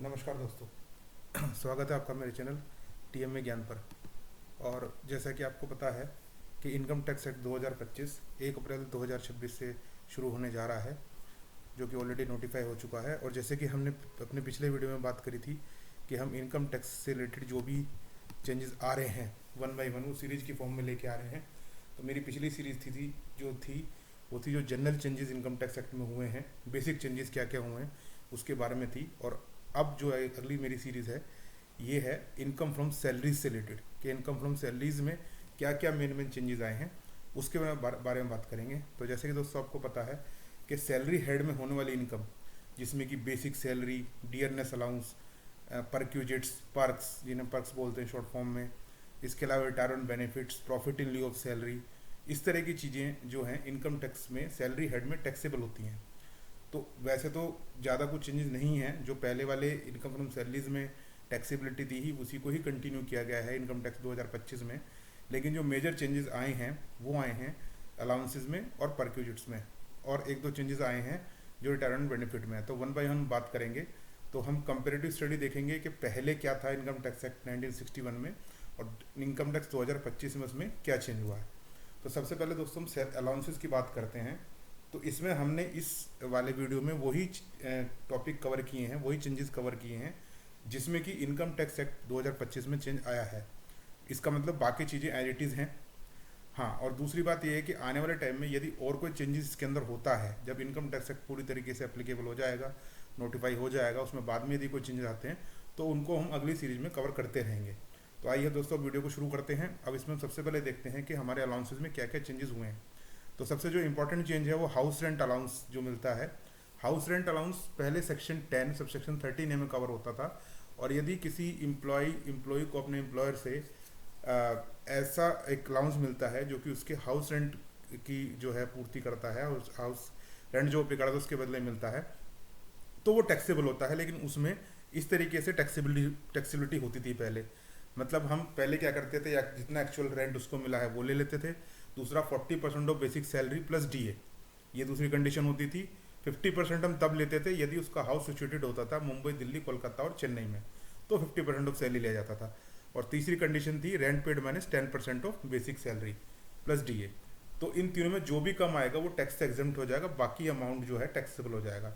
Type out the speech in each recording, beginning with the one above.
नमस्कार दोस्तों। स्वागत है आपका मेरे चैनल टीएमए ज्ञान पर। और जैसा कि आपको पता है कि इनकम टैक्स एक्ट 2025 1 अप्रैल 2026 से शुरू होने जा रहा है, जो कि ऑलरेडी नोटिफाई हो चुका है। और जैसे कि हमने अपने पिछले वीडियो में बात करी थी कि हम इनकम टैक्स से रिलेटेड जो भी चेंजेस आ रहे हैं वन बाई वन वो सीरीज की फॉर्म में लेके आ रहे हैं। तो मेरी पिछली सीरीज वो थी जो general changes income tax act में हुए हैं, बेसिक चेंजेस क्या क्या हुए हैं उसके बारे में थी। और अब जो है अगली मेरी सीरीज़ है ये है इनकम फ्रॉम सैलरीज से रिलेटेड, कि इनकम फ्रॉम सैलरीज में क्या क्या मेन चेंजेस आए हैं उसके बारे में बात करेंगे। तो जैसे कि दोस्तों आपको पता है कि सैलरी हेड में होने वाली इनकम, जिसमें कि basic salary, dearness allowance, perquisites, perks जिन्हें पर्क्स बोलते हैं शॉर्ट फॉर्म में, इसके अलावा retirement benefits, profit in lieu of salary, इस तरह की चीज़ें जो हैं इनकम टैक्स में सैलरी हेड में टैक्सेबल होती हैं। तो वैसे तो ज़्यादा कुछ चेंजेस नहीं हैं, जो पहले वाले इनकम फ्रॉम सैलरीज में टैक्सेबिलिटी थी ही उसी को ही कंटिन्यू किया गया है इनकम टैक्स 2025 में। लेकिन जो मेजर चेंजेस आए हैं वो आए हैं अलाउंसेस में और परक्यूजिट्स में, और एक दो चेंजेस आए हैं जो रिटायरमेंट बेनिफिट में है। तो वन बाय वन बात करेंगे। तो हम कंपेरेटिव स्टडी देखेंगे कि पहले क्या था इनकम टैक्स एक्ट 1961 में और इनकम टैक्स 2025 में उसमें क्या चेंज हुआ है। तो सबसे पहले दोस्तों हम अलाउंसेस की बात करते हैं। तो इसमें हमने इस वाले वीडियो में वही टॉपिक कवर किए हैं, वही चेंजेस कवर किए हैं जिसमें कि इनकम टैक्स एक्ट 2025 में चेंज आया है। इसका मतलब बाकी चीज़ें एज इट इज़ हैं। हाँ, और दूसरी बात यह है कि आने वाले टाइम में यदि और कोई चेंजेस इसके अंदर होता है, जब इनकम टैक्स एक्ट पूरी तरीके से एप्लीकेबल हो जाएगा, नोटिफाई हो जाएगा, उसमें बाद में यदि कोई चेंजेस आते हैं तो उनको हम अगली सीरीज में कवर करते रहेंगे। तो आइए दोस्तों वीडियो को शुरू करते हैं। अब इसमें हम सबसे पहले देखते हैं कि हमारे अलाउंसेस में क्या क्या चेंजेस हुए हैं। तो सबसे जो इंपॉर्टेंट चेंज है वो हाउस रेंट अलाउंस जो मिलता है। हाउस रेंट अलाउंस पहले सेक्शन 10 सब सेक्शन 13A में कवर होता था। और यदि किसी एम्प्लॉय को अपने एम्प्लॉयर से ऐसा एक अलाउंस मिलता है जो कि उसके हाउस रेंट की जो है पूर्ति करता है, और हाउस रेंट जो पे करता है उसके बदले मिलता है, तो वो टैक्सेबल होता है। लेकिन उसमें इस तरीके से टैक्सेबिलिटी होती थी पहले। मतलब हम पहले क्या करते थे, या जितना एक्चुअल रेंट उसको मिला है वो ले लेते थे। दूसरा 40% of basic salary plus DA, ये दूसरी कंडीशन होती थी। 50% हम तब लेते थे यदि उसका हाउस सिचुएटेड होता था मुंबई, दिल्ली, कोलकाता और चेन्नई में, तो 50% ऑफ सैलरी लिया जाता था। और तीसरी कंडीशन थी rent paid minus 10% of basic salary plus DA. तो इन तीनों में जो भी कम आएगा वो टैक्स से एग्जम्प्ट हो जाएगा, बाकी अमाउंट जो है टैक्सेबल हो जाएगा।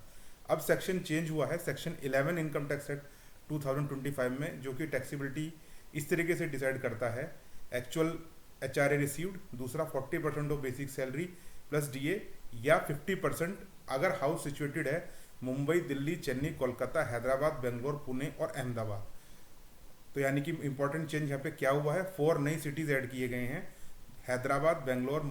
अब सेक्शन चेंज हुआ है, सेक्शन 11 इनकम टैक्स एक्ट 2025 में, जो कि टैक्सेबिलिटी इस तरीके से डिसाइड करता है एक्चुअल HRA रिसीव्ड, दूसरा 40% of basic salary plus DA, या 50% अगर हाउस सिचुएटेड है मुंबई, दिल्ली, चेन्नई, कोलकाता, हैदराबाद, बेंगलोर, पुणे और अहमदाबाद। तो यानी कि इंपॉर्टेंट चेंज यहाँ पे क्या हुआ है, 4 नई सिटीज़ ऐड किए गए हैं, हैदराबाद, बेंगलोर,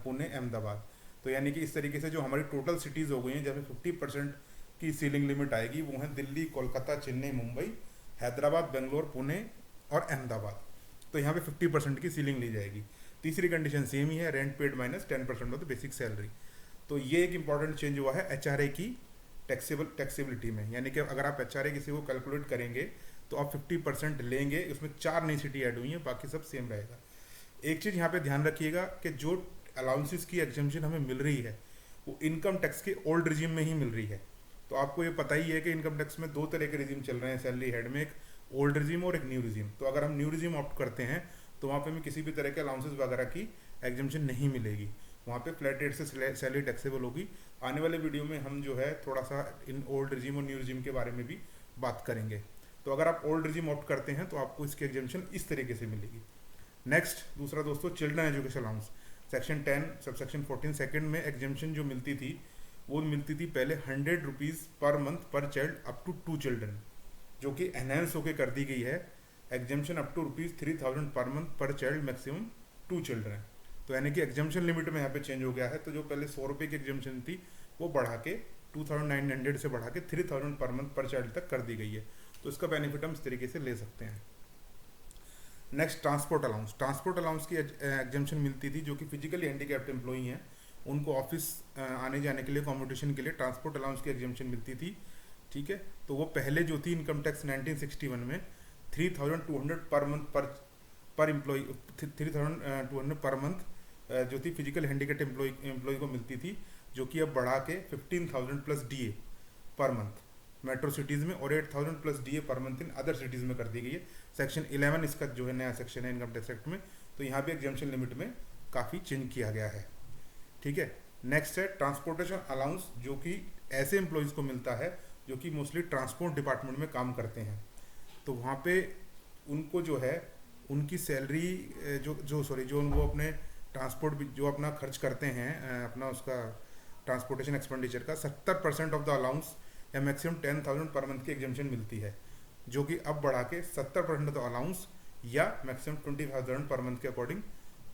पुणे, अहमदाबाद। तो यानी कि इस तरीके से जो हमारी टोटल सिटीज़ हो गई हैं जहाँ पे 50% की सीलिंग लिमिट आएगी वो है दिल्ली, कोलकाता, चेन्नई, मुंबई, हैदराबाद, बेंगलोर, पुणे और अहमदाबाद। तो यहाँ पे 50% की सीलिंग ली जाएगी। तीसरी कंडीशन सेम ही है, rent paid minus 10% of the basic salary. तो ये एक इंपॉर्टेंट चेंज हुआ है HRA की टैक्सेबिलिटी में। यानी कि अगर आप HRA किसी को कैलकुलेट करेंगे तो आप 50% लेंगे। उसमें 4 नई सिटी ऐड हुई है, बाकी सब सेम रहेगा। एक चीज़ यहाँ पे ध्यान रखिएगा कि जो अलाउंसेस की एग्जम्पशन हमें मिल रही है वो इनकम टैक्स के ओल्ड रिजीम में ही मिल रही है। तो आपको ये पता ही है कि इनकम टैक्स में 2 तरह के रिजीम चल रहे हैं सैलरी हेड में, एक ओल्ड रिजीम और एक न्यू रिजीम। तो अगर हम न्यू रिजीम ऑप्ट करते हैं तो वहाँ पे हमें किसी भी तरह के अलाउंसेस वगैरह की एग्जम्पशन नहीं मिलेगी, वहाँ पे फ्लैट रेट से सैलरी टैक्सेबल होगी। आने वाले वीडियो में हम जो है थोड़ा सा इन ओल्ड रिजीम और न्यू रिजीम के बारे में भी बात करेंगे। तो अगर आप ओल्ड रिजीम ऑप्ट करते हैं तो आपको इसकी एग्जम्पशन इस तरीके से मिलेगी। नेक्स्ट दूसरा दोस्तों, children education allowance section 10 sub section 14 second में एग्जम्पशन जो मिलती थी वो मिलती थी पहले 100 रुपीज़ पर मंथ पर चाइल्ड अप टू 2 चिल्ड्रन, जो कि एनहेंस होकर कर दी गई है exemption up to ₹3000 per month पर चाइल्ड, मैक्सिमम 2 चिल्ड्रन। तो यानी कि एग्जम्पशन लिमिट में यहाँ पे चेंज हो गया है। तो जो पहले 100 रुपये की एग्जम्पशन थी वो बढ़ा के 2900 से बढ़ा के 3000 पर मंथ पर चाइल्ड तक कर दी गई है। तो इसका बेनिफिट हम इस तरीके से ले सकते हैं। Next transport allowance. Transport allowance की एग्जम्पशन मिलती थी जो कि फिजिकली हैंडीकैप्ड एम्प्लॉई हैं, उनको ऑफिस आने जाने के लिए, कॉम्पिटिशन के लिए ट्रांसपोर्ट अलाउंस की एग्जम्पशन मिलती थी। ठीक है, तो वो पहले जो थी इनकम टैक्स 1961 में 3200 पर मंथ पर एम्प्लॉय, 3200 पर मंथ जो थी फिजिकल हैंडीकैप्ड एम्प्लॉय को मिलती थी, जो कि अब बढ़ा के 15,000 plus DA per month. Metro cities में और 8,000 plus DA per month in other cities में कर दी गई है। सेक्शन 11 इसका जो है नया सेक्शन है इनकम टैक्स एक्ट में, तो यहाँ भी एग्जेम्पशन लिमिट में काफ़ी चेंज किया गया है। ठीक है, नेक्स्ट है ट्रांसपोर्टेशन अलाउंस, जो कि ऐसे एम्प्लॉयज़ को मिलता है जो कि मोस्टली ट्रांसपोर्ट डिपार्टमेंट में काम करते हैं। तो वहाँ पे उनको जो है उनकी सैलरी जो वो अपने ट्रांसपोर्ट जो अपना खर्च करते हैं अपना उसका ट्रांसपोर्टेशन एक्सपेंडिचर का 70% ऑफ द अलाउंस या मैक्सिमम 10,000 पर मंथ की एग्जेम्पशन मिलती है, जो कि अब बढ़ा के 70% ऑफ द अलाउंस या मैक्सिमम 20,000 पर मंथ के अकॉर्डिंग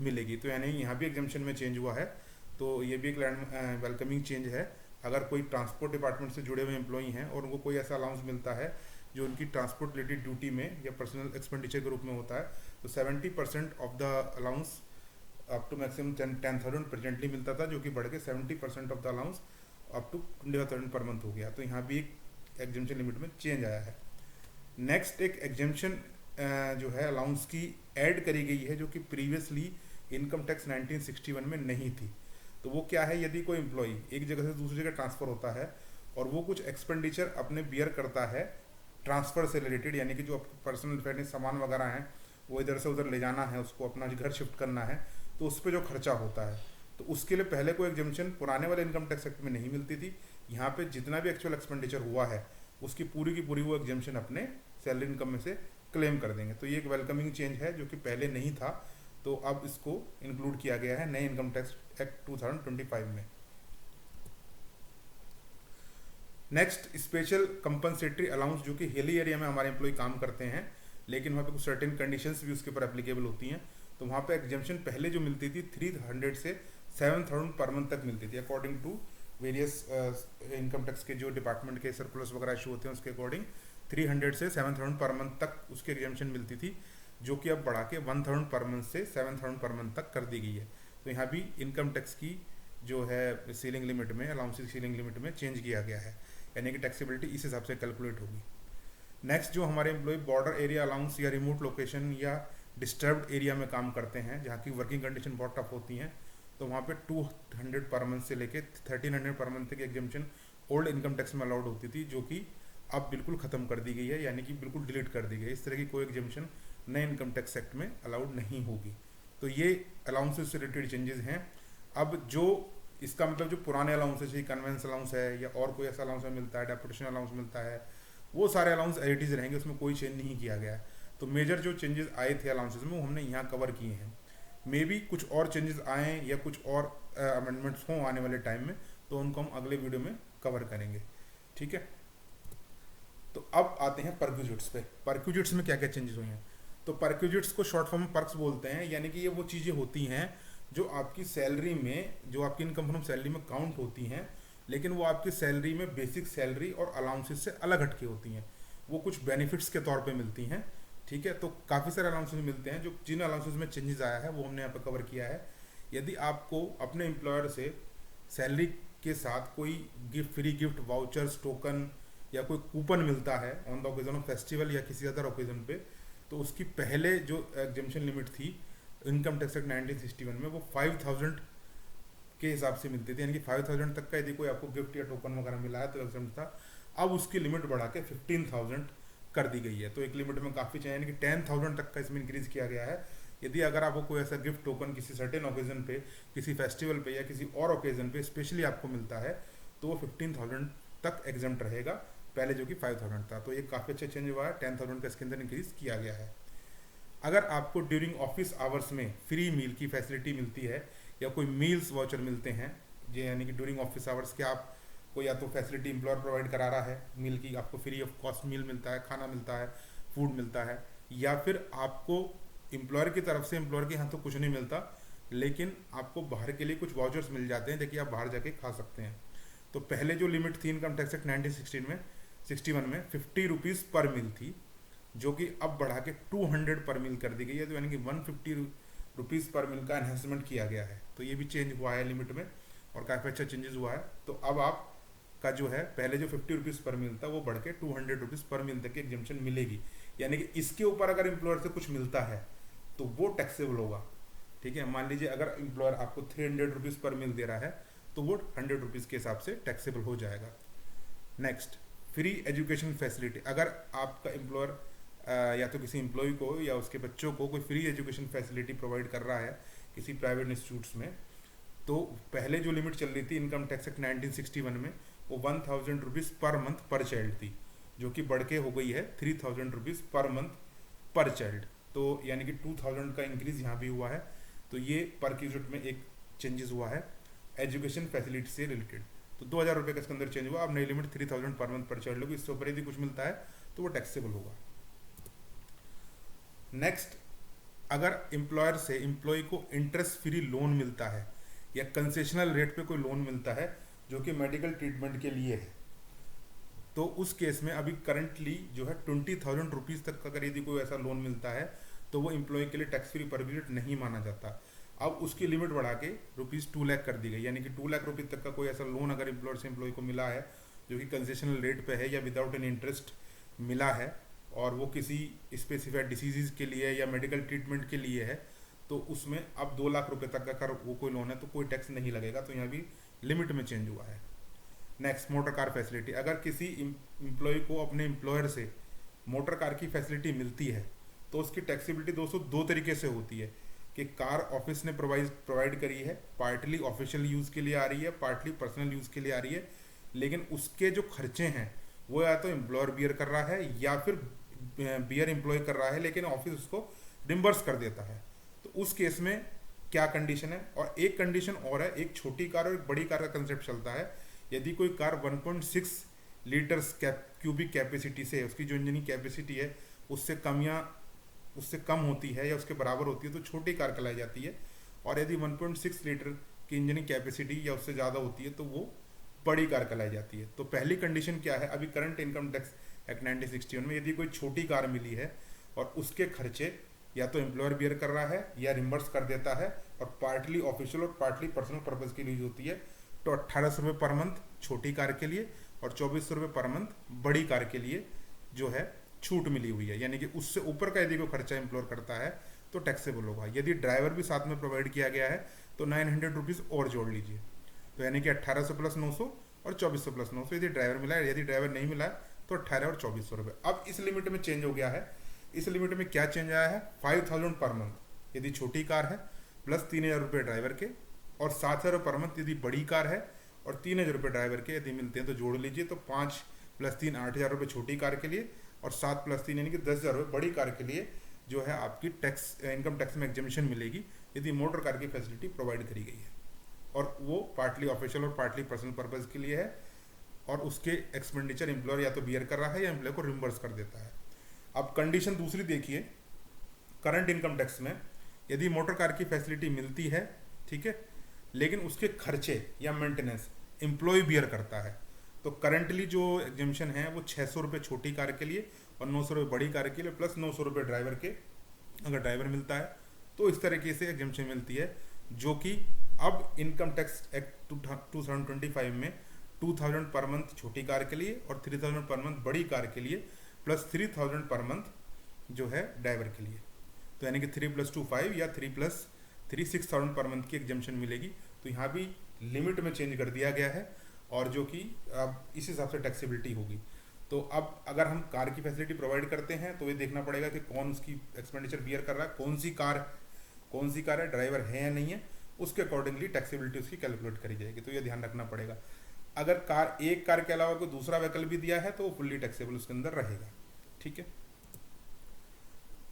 मिलेगी। तो यानी यहाँ भी एग्जेम्पशन में चेंज हुआ है, तो ये भी एक वेलकमिंग चेंज है। अगर कोई ट्रांसपोर्ट डिपार्टमेंट से जुड़े हुए एम्प्लॉई हैं और उनको कोई ऐसा अलाउंस मिलता है जो उनकी ट्रांसपोर्ट रिलेटेड ड्यूटी में या पर्सनल एक्सपेंडिचर के रूप में होता है, तो 70% of the allowance up to maximum 10,000 presently मिलता था, जो कि बढ़ के 70% of the allowance up to 25,000 per month हो गया। तो यहाँ भी एक एग्जेम्पशन लिमिट में चेंज आया है। नेक्स्ट एक एग्जेम्पशन जो है अलाउंस की ऐड करी गई है, जो कि प्रीवियसली इनकम टैक्स 1961 में नहीं थी। तो वो क्या है, यदि कोई एम्प्लॉई एक जगह से दूसरी जगह ट्रांसफ़र होता है और वो कुछ एक्सपेंडिचर अपने बियर करता है ट्रांसफ़र से रिलेटेड, यानी कि जो पर्सनल फाइनेंस सामान वगैरह हैं वो इधर से उधर ले जाना है, उसको अपना घर शिफ्ट करना है, तो उस पर जो खर्चा होता है, तो उसके लिए पहले कोई एग्जेम्पशन पुराने वाले इनकम टैक्स एक्ट में नहीं मिलती थी। यहाँ पे जितना भी एक्चुअल एक्सपेंडिचर हुआ है उसकी पूरी की पूरी वो एग्जेम्पशन अपने सैलरी इनकम में से क्लेम कर देंगे। तो ये एक वेलकमिंग चेंज है जो कि पहले नहीं था, तो अब इसको इंक्लूड किया गया है नए इनकम टैक्स एक्ट 2025 में। नेक्स्ट स्पेशल कंपनसेटरी अलाउंस, जो कि हिली एरिया में हमारे एम्प्लॉय काम करते हैं लेकिन वहाँ पे कुछ सर्टेन कंडीशंस भी उसके ऊपर एप्लीकेबल होती हैं। तो वहाँ पे एग्जेम्पशन पहले जो मिलती थी 300 से 7,000 पर मंथ तक मिलती थी, according to various income tax के जो डिपार्टमेंट के सर्कुलर्स वगैरह इशू होते हैं उसके अकॉर्डिंग 300 से 7,000 पर मंथ तक उसकी एग्जेम्पशन मिलती थी, जो कि अब बढ़ा के 1,000 पर मंथ से 7,000 पर मंथ तक कर दी गई है। तो यहाँ भी इनकम टैक्स की जो है सीलिंग लिमिट में, अलाउंस की सीलिंग लिमिट में चेंज किया गया है, यानी कि टैक्सेबिलिटी इस हिसाब से कैलकुलेट होगी। नेक्स्ट जो हमारे एम्प्लॉय बॉर्डर एरिया अलाउंस या रिमोट लोकेशन या डिस्टर्ब्ड एरिया में काम करते हैं जहाँ की वर्किंग कंडीशन बहुत टफ होती हैं, तो वहाँ पे 200 पर मंथ से लेके 1,300 पर मंथ तक एग्जेम्पशन ओल्ड इनकम टैक्स में अलाउड होती थी, जो कि अब बिल्कुल ख़त्म कर दी गई है, यानी कि बिल्कुल डिलीट कर दी गई है। इस तरह की कोई एग्जेम्पशन नए इनकम टैक्स एक्ट में अलाउड नहीं होगी। तो ये अलाउंसेस से रिलेटेड चेंजेस हैं। अब जो इसका मतलब जो पुराने अलाउंसेस है, कन्वेंस अलाउंस है या और कोई ऐसा अलाउंस मिलता है, डेपुटेशन अलाउंस मिलता है, वो सारे अलाउंस एज रहेंगे, उसमें कोई चेंज नहीं किया गया है। तो मेजर जो चेंजेस आए थे अलाउंसेस में वो हमने यहाँ कवर किए हैं। मे बी कुछ और चेंजेस आए या कुछ और अमेंडमेंट्स हों आने वाले टाइम में, तो उनको हम अगले वीडियो में कवर करेंगे। ठीक है, तो अब आते हैं परक्यूजिट्स पे। परक्यूजिट्स में क्या क्या चेंजेस हुए हैं। तो परक्यूजिट्स को शॉर्ट फॉर्म में पर्क्स बोलते हैं, यानी कि ये वो चीज़ें होती हैं जो आपकी सैलरी में, जो आपकी इनकम फ्रॉम सैलरी में काउंट होती हैं, लेकिन वो आपकी सैलरी में बेसिक सैलरी और अलाउंसेस से अलग हटके होती हैं। वो कुछ बेनिफिट्स के तौर पे मिलती हैं। ठीक है, तो काफ़ी सारे अलाउंसेस मिलते हैं। जो जिन अलाउंसेस में चेंजेस आया है वो हमने यहाँ पर कवर किया है। यदि आपको अपने एम्प्लॉयर से सैलरी के साथ कोई फ्री गिफ्ट वाउचर्स, टोकन या कोई कूपन मिलता है on the occasion of festival या किसी अदर ओकेजन पे, तो उसकी पहले जो एग्जेम्पशन लिमिट थी इनकम टैक्स एक्ट 1961 में, वो 5,000 के हिसाब से मिलती थी, यानी कि 5,000 तक का यदि कोई आपको गिफ्ट या टोकन वगैरह मिला है तो एग्जेम्प्ट था। अब उसकी लिमिट बढ़ा के 15,000 कर दी गई है। तो एक लिमिट में काफ़ी चाहिए, यानी कि 10,000 तक का इसमें इंक्रीज़ किया गया है। यदि अगर आपको कोई ऐसा गिफ्ट टोकन किसी सर्टेन ओकेजन पे, किसी फेस्टिवल पे या किसी और ओकेजन पे स्पेशली आपको मिलता है, तो वो 15,000 तक एग्जेम्प्ट रहेगा, पहले जो कि 5,000 था। तो ये काफ़ी अच्छा चेंज हुआ है, 10,000 का इसके अंदर इंक्रीज़ किया गया है। अगर आपको ड्यूरिंग ऑफिस आवर्स में फ्री मील की फैसिलिटी मिलती है या कोई मील्स वाउचर मिलते हैं, यानी कि ड्यूरिंग ऑफिस आवर्स के आपको या तो फैसिलिटी एम्प्लॉयर प्रोवाइड करा रहा है मील की, आपको फ्री ऑफ कॉस्ट मील मिलता है, खाना मिलता है, फूड मिलता है, या फिर आपको एम्प्लॉयर की तरफ से, एम्प्लॉयर के यहाँ तो कुछ नहीं मिलता लेकिन आपको बाहर के लिए कुछ वाउचर्स मिल जाते हैं ताकि आप बाहर जाके खा सकते हैं। तो पहले जो लिमिट थी इनकम टैक्स एक्ट 1961 में 50 रुपीज़ पर मील थी, जो कि अब बढ़ा के 200 पर मील कर दी गई है। तो यानी कि 150 रुपीज़ पर मील का एनहेंसमेंट किया गया है। तो ये भी चेंज हुआ है लिमिट में और काफ़ी अच्छा चेंजेस हुआ है। तो अब आप का जो है पहले जो 50 रुपीज़ पर मील था वो बढ़ के 200 रुपीज़ पर मील तक की एग्जेम्पशन मिलेगी, यानी कि इसके ऊपर अगर एम्प्लॉयर से कुछ मिलता है तो वो टैक्सेबल होगा। ठीक है, मान लीजिए अगर एम्प्लॉयर आपको 300 रुपीज़ पर मील दे रहा है तो वो 100 रुपीज़ के हिसाब से टैक्सेबल हो जाएगा। नेक्स्ट फ्री एजुकेशन फैसिलिटी, अगर आपका एम्प्लॉयर या तो किसी एम्प्लॉय को या उसके बच्चों को कोई फ्री एजुकेशन फैसिलिटी प्रोवाइड कर रहा है किसी प्राइवेट इंस्टीट्यूट्स में, तो पहले जो लिमिट चल रही थी इनकम टैक्स एक्ट 1961 में, वो 1000 रुपीज़ पर मंथ पर चाइल्ड थी, जो कि बढ़ के हो गई है 3000 रुपीज़ पर मंथ पर चाइल्ड। तो यानी कि 2000 का इंक्रीज यहाँ भी हुआ है। तो ये पर क्यूट में एक चेंजेस हुआ है एजुकेशन फैसिलिटी से रिलेटेड। तो 2000 रुपये का इसके अंदर चेंज हुआ। अब नई लिमिट 3000 पर मंथ पर चाइल्ड होगी। इससे ऊपर यदि कुछ मिलता है तो वो टैक्सेबल होगा। नेक्स्ट, अगर एम्प्लॉयर से एम्प्लॉय को इंटरेस्ट फ्री लोन मिलता है या कंसेशनल रेट पे कोई लोन मिलता है जो कि मेडिकल ट्रीटमेंट के लिए है, तो उस केस में अभी करंटली जो है 20,000 रुपीज़ तक का अगर यदि कोई ऐसा लोन मिलता है तो वो एम्प्लॉय के लिए टैक्स फ्री पर यूनिट नहीं माना जाता। अब उसकी लिमिट बढ़ा के ₹2 लाख कर दी गई, यानी कि 2 लाख रुपये तक का कोई ऐसा लोन अगर एम्प्लॉयर से एम्प्लॉय को मिला है जो कि कंसेशनल रेट पे है या विदाउट एनी इंटरेस्ट मिला है, और वो किसी स्पेसिफाइड डिसीज़ के लिए या मेडिकल ट्रीटमेंट के लिए है, तो उसमें अब 2 लाख रुपये तक का अगर वो कोई लोन है तो कोई टैक्स नहीं लगेगा। तो यहाँ भी लिमिट में चेंज हुआ है। नेक्स्ट, मोटर कार फैसिलिटी, अगर किसी एम्प्लॉय को अपने एम्प्लॉयर से मोटर कार की फैसिलिटी मिलती है तो उसकी टैक्सेबिलिटी दोस्तों दो तरीके से होती है कि कार ऑफिस ने प्रोवाइड करी है, पार्टली ऑफिशियल यूज़ के लिए आ रही है, पार्टली पर्सनल यूज़ के लिए आ रही है, लेकिन उसके जो खर्चे हैं वो या तो एम्प्लॉयर बियर कर रहा है या फिर बियर एम्प्लॉय कर रहा है, लेकिन ऑफिस उसको रिम्बर्स कर देता है। तो उस केस में क्या कंडीशन है? और एक कंडीशन और है, एक छोटी कार और एक बड़ी कार का कंसेप्ट चलता है। यदि कोई कार 1.6 लीटर्स क्यूबिक कैपेसिटी से, उसकी जो इंजन की कैपेसिटी है उससे कम होती है या उसके बराबर होती है तो छोटी कार कहलाई जाती है, और यदि 1.6 लीटर की इंजन की कैपेसिटी या उससे ज़्यादा होती है तो वो बड़ी कार कहलाई जाती है। तो पहली कंडीशन क्या है? अभी करंट इनकम टैक्स एक्ट 1961 में यदि कोई छोटी कार मिली है और उसके खर्चे या तो एम्प्लॉयर बियर कर रहा है या रिम्बर्स कर देता है और पार्टली ऑफिशियल और पार्टली पर्सनल पर्पज के लिए यूज होती है, तो 1800 रुपये पर मंथ छोटी कार के लिए और 2400 रुपये पर मंथ बड़ी कार के लिए जो है छूट मिली हुई है। यानी कि उससे ऊपर का यदि कोई खर्चा एम्प्लॉयर करता है तो टैक्सेबल होगा। यदि ड्राइवर भी साथ में प्रोवाइड किया गया है तो 900 रुपीज़ और जोड़ लीजिए, तो यानी कि 1800 प्लस 900 और 2400 प्लस 900 यदि ड्राइवर मिला है। यदि ड्राइवर नहीं मिला है तो 18 और 2400 रुपये। अब इस लिमिट में चेंज हो गया है। इस लिमिट में क्या चेंज आया है? 5000 पर मंथ यदि छोटी कार है, प्लस 3000 रुपये ड्राइवर के, और 7000 पर मंथ यदि बड़ी कार है और 3000 रुपये ड्राइवर के यदि मिलते हैं तो जोड़ लीजिए। तो 5 + 3 8000 रुपये छोटी कार के लिए और 7 + 3 यानी कि 10,000 रुपये बड़ी कार के लिए जो है आपकी इनकम टैक्स में एग्जेम्पशन मिलेगी यदि मोटर कार की फैसिलिटी प्रोवाइड करी गई है, और वो पार्टली ऑफिशियल और पार्टली पर्सनल पर्पज के लिए है, और उसके एक्सपेंडिचर एम्प्लॉयर या तो बियर कर रहा है या एम्प्लॉय को रिम्बर्स कर देता है। अब कंडीशन दूसरी देखिए, करंट इनकम टैक्स में यदि मोटर कार की फैसिलिटी मिलती है, ठीक है, लेकिन उसके खर्चे या मेंटेनेंस एम्प्लॉय बियर करता है, तो करंटली जो एग्जेम्पशन है वो 600 रुपये छोटी कार के लिए और 900 रुपये बड़ी कार के लिए, प्लस 900 रुपये ड्राइवर के, अगर ड्राइवर मिलता है तो इस तरीके से एग्जेम्पशन मिलती है, जो कि अब इनकम टैक्स एक्ट 2025 में 2000 पर मंथ छोटी कार के लिए और 3000 पर मंथ बड़ी कार के लिए, प्लस 3000 पर मंथ जो है ड्राइवर के लिए। तो यानी कि 3 + 2 5 या 3 + 3 6000 पर मंथ की एग्जेम्पशन मिलेगी। तो यहाँ भी लिमिट में चेंज कर दिया गया है, और जो कि अब इस हिसाब से टैक्सेबिलिटी होगी। तो अब अगर हम कार की फैसिलिटी प्रोवाइड करते हैं तो ये देखना पड़ेगा कि कौन उसकी एक्सपेंडिचर बियर कर रहा है, कौन सी कार है, ड्राइवर है या नहीं है, उसके अकॉर्डिंगली टैक्सेबिलिटी उसकी कैलकुलेट करी जाएगी। तो ये ध्यान रखना पड़ेगा। अगर एक कार के अलावा कोई दूसरा व्हीकल भी दिया है तो वो फुल्ली टैक्सेबल उसके अंदर रहेगा। ठीक है,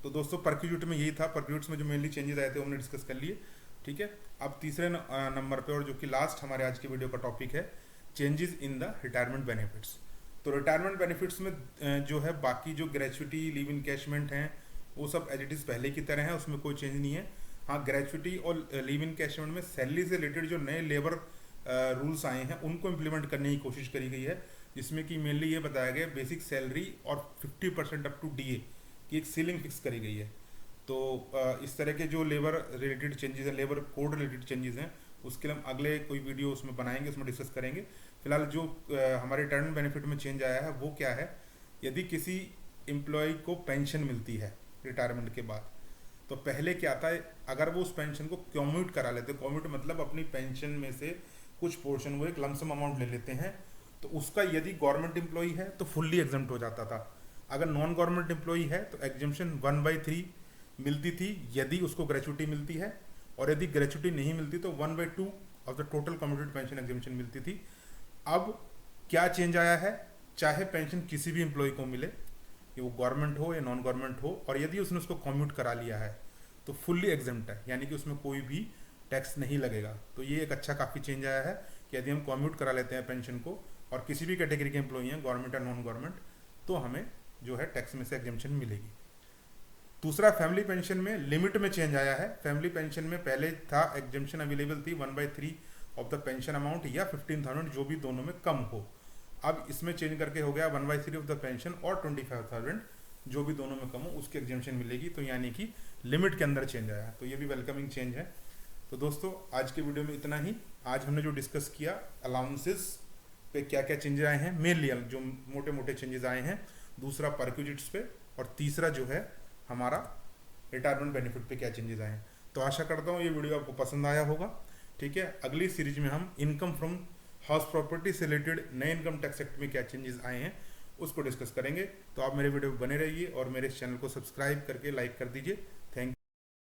तो दोस्तों परक्यूट में यही था। परक्यूट्स में जो मेनली चेंजेस आए थे वो हमने डिस्कस कर लिए। ठीक है, अब तीसरे नंबर पे, और जो कि लास्ट हमारे आज के वीडियो का टॉपिक है, changes in the retirement benefits. तो रिटायरमेंट बेनिफिट्स में जो है बाकी जो ग्रेचुइटी, लीव इनकैशमेंट हैं, वो सब एज इट इज़ पहले की तरह है, उसमें कोई चेंज नहीं है। हाँ, ग्रेचुइटी और लीव इनकैशमेंट में सैलरी से रिलेटेड जो नए लेबर रूल्स आए हैं उनको इम्प्लीमेंट करने की कोशिश करी गई है, जिसमें कि मेनली ये बताया गया बेसिक सैलरी और 50% अप टू DA की एक सीलिंग फिक्स करी गई है। तो इस तरह के जो लेबर रिलेटेड चेंजेस हैं, लेबर कोड रिलेटेड चेंजेस हैं, उसके लिए हम अगले कोई वीडियो उसमें बनाएंगे, उसमें डिस्कस करेंगे। फिलहाल जो हमारे रिटायरमेंट बेनिफिट में चेंज आया है वो क्या है? यदि किसी एम्प्लॉय को पेंशन मिलती है रिटायरमेंट के बाद, तो पहले क्या था, अगर वो उस पेंशन को कम्यूट करा लेते, कम्यूट मतलब अपनी पेंशन में से कुछ पोर्शन वो एक लमसम अमाउंट ले लेते हैं तो उसका यदि गवर्नमेंट एम्प्लॉई है तो फुल्ली एग्जम्प्ट हो जाता था। अगर नॉन गवर्नमेंट एम्प्लॉई है तो एग्जम्पशन 1/3 मिलती थी यदि उसको ग्रेचुटी मिलती है, और यदि ग्रेचुटी नहीं मिलती तो 1/2 of the total commuted pension exemption मिलती थी। अब क्या चेंज आया है, चाहे पेंशन किसी भी एम्प्लॉय को मिले, कि वो गवर्नमेंट हो या नॉन गवर्नमेंट हो, और यदि उसने उसको कम्यूट करा लिया है तो फुल्ली एग्जम्प्ट है, यानी कि उसमें कोई भी टैक्स नहीं लगेगा। तो ये एक अच्छा काफ़ी चेंज आया है कि यदि हम कम्यूट करा लेते हैं पेंशन को और किसी भी कैटेगरी के एम्प्लॉई हैं, गवर्नमेंट या नॉन गवर्नमेंट, तो हमें जो है टैक्स में से एग्जम्पशन मिलेगी। दूसरा, फैमिली पेंशन में लिमिट में चेंज आया है। फैमिली पेंशन में पहले था एग्जम्पशन अवेलेबल थी 1/3 ऑफ द पेंशन अमाउंट या 15,000, जो भी दोनों में कम हो। अब इसमें चेंज करके हो गया 1/3 ऑफ द पेंशन और 25,000, जो भी दोनों में कम हो उसकी एग्जम्पशन मिलेगी। तो यानी कि लिमिट के अंदर चेंज आया, तो ये भी वेलकमिंग चेंज है। तो दोस्तों आज के वीडियो में इतना ही। आज हमने जो डिस्कस किया अलाउंसेस पे क्या क्या चेंजेस आए हैं, मेनली जो मोटे मोटे चेंजेस आए हैं, दूसरा परक्यूजिट्स पे, और तीसरा जो है हमारा रिटायरमेंट बेनिफिट पे क्या चेंजेस आए हैं। तो आशा करता हूँ ये वीडियो आपको पसंद आया होगा। ठीक है, अगली सीरीज में हम इनकम फ्रॉम हाउस प्रॉपर्टी से रिलेटेड नए इनकम टैक्स एक्ट में क्या चेंजेस आए हैं उसको डिस्कस करेंगे। तो आप मेरे वीडियो बने रहिए और मेरे चैनल को सब्सक्राइब करके लाइक कर दीजिए।